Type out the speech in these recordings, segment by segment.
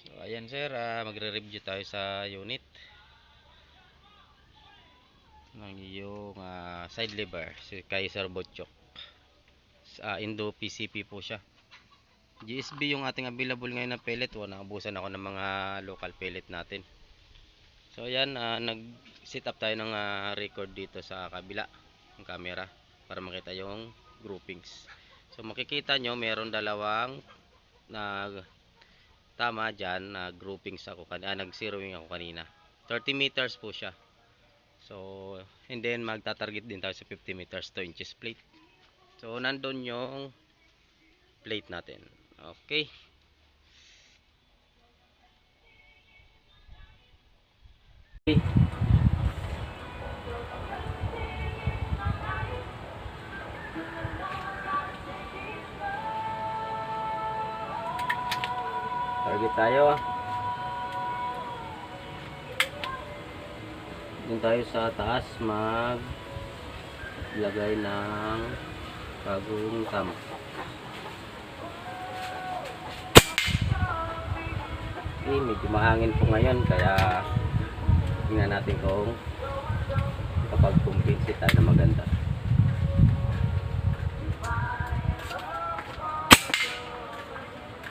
So ayan sir, magre-review tayo sa unit ng iyong side lever si kay Sir Botchok. Indo PCP po siya. GSB yung ating available ngayon na pellet. Nakabusan ako ng mga local pellet natin. So ayan, nag-set up tayo ng record dito sa kabila ng camera para makita yung groupings. So makikita nyo meron dalawang tama dyan na groupings ako nag-zeroing ako kanina. 30 meters po siya. So and then magta-target din tayo sa 50 meters 2 inches plate. So nandun yung plate natin. Okay. Target tayo. Doon tayo sa taas maglagay ng bagong cam. Okay, medyo mahangin po ngayon kaya tingnan natin kung kapag kumpinsi tayo na maganda.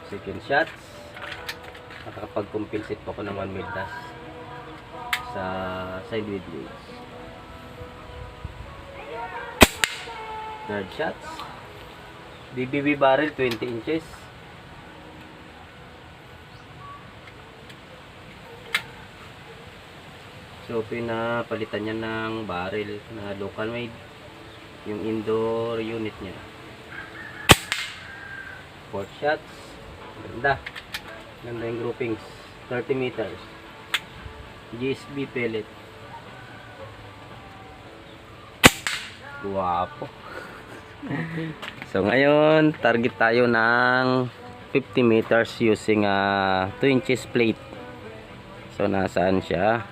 Second shots, nakakapag-compensate po ako ng 1 mil dash sa side with blades. Third shots, BBB barrel 20 inches. So pinapalitan niya ng barrel na local made yung indoor unit niya. Fourth shots, ganda yung groupings, 30 meters GSB pellet. Guwapo. So ngayon target tayo ng 50 meters using 2 inches plate. So nasaan siya?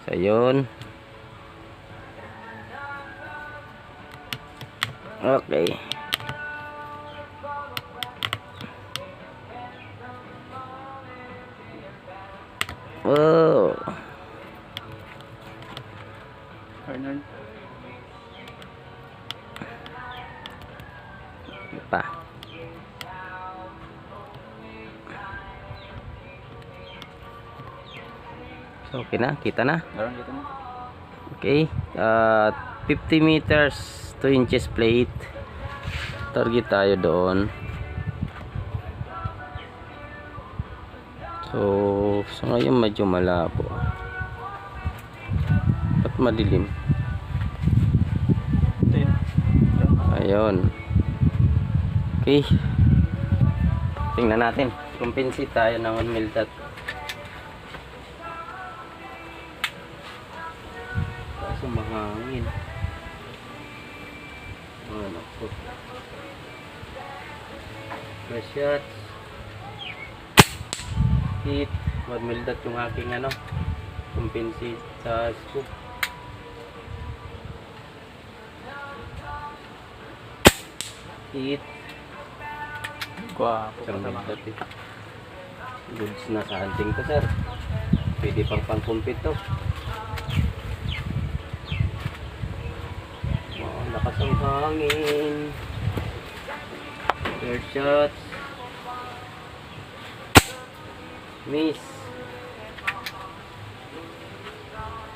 So yun. Okay. Oh. Arnold. Pa. So okay na, kita na. Okay, 50 meters 2 inches plate. Target tayo doon. So ngayon medyo malabo at madilim. Ayun. Okay, tingnan natin. Compensate tayo ng 1 mil dot. Kaso mahangin. Ano po? First shots. Hit. 1 mil dot yung aking compensate sa scoop. Hit. Guwapo. Goods na sa hunting to sir. Pwede pang compete to. Oh, lakas ang hangin. Third shots. Miss.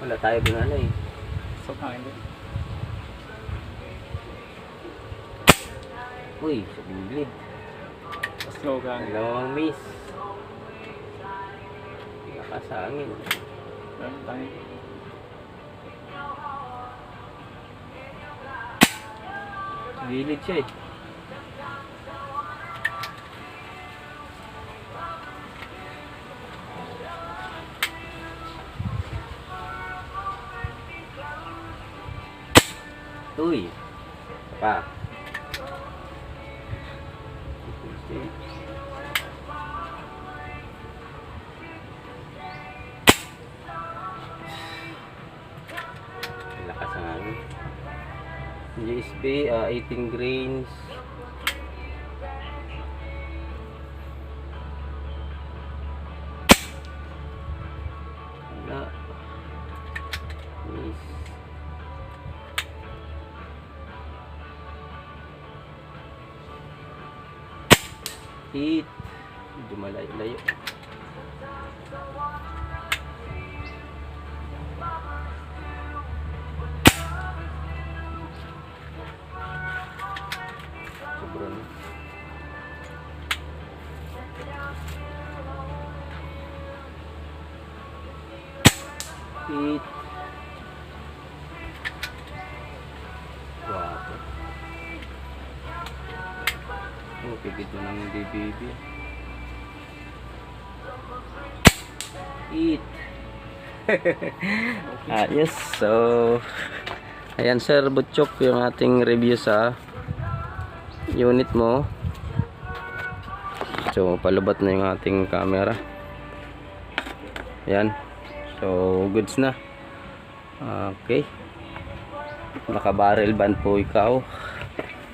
Wala tayo dun So hangin din. Uy, sa bingid. Slow gang. Dalawang miss. Lakas sa hangin. Tangin. Gilid siya eh. Uy. Pa. Lakas ang hangin. GSB 18 grains. Hit. Medyo malayo-layo. Sobrang. Hit. Wapo. Oh, pigit mo ng DBB. Hit. Ayos. So, ayan Sir Butchok yung ating review sa unit mo. So, palubat na yung ating camera. Ayan. So, goods na. Okay. Naka-barrel band po ikaw.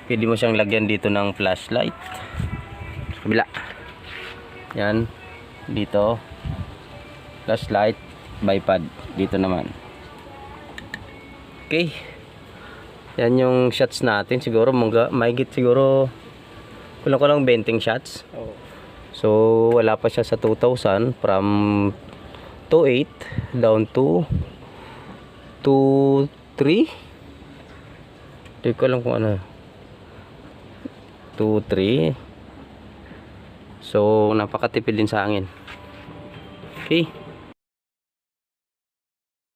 Pwede mo siyang lagyan dito ng flashlight. Sa kabila. Yan. Dito. Flashlight. Bipod. Dito naman. Okay. Yan yung shots natin. Siguro mahigit siguro kulang 20 shots. Oo. So, wala pa siya sa 2,000 from 2.8 down to 2.3. Hindi ko alam kung ano. 2.3. So, napakatipid din sa hangin. Okay.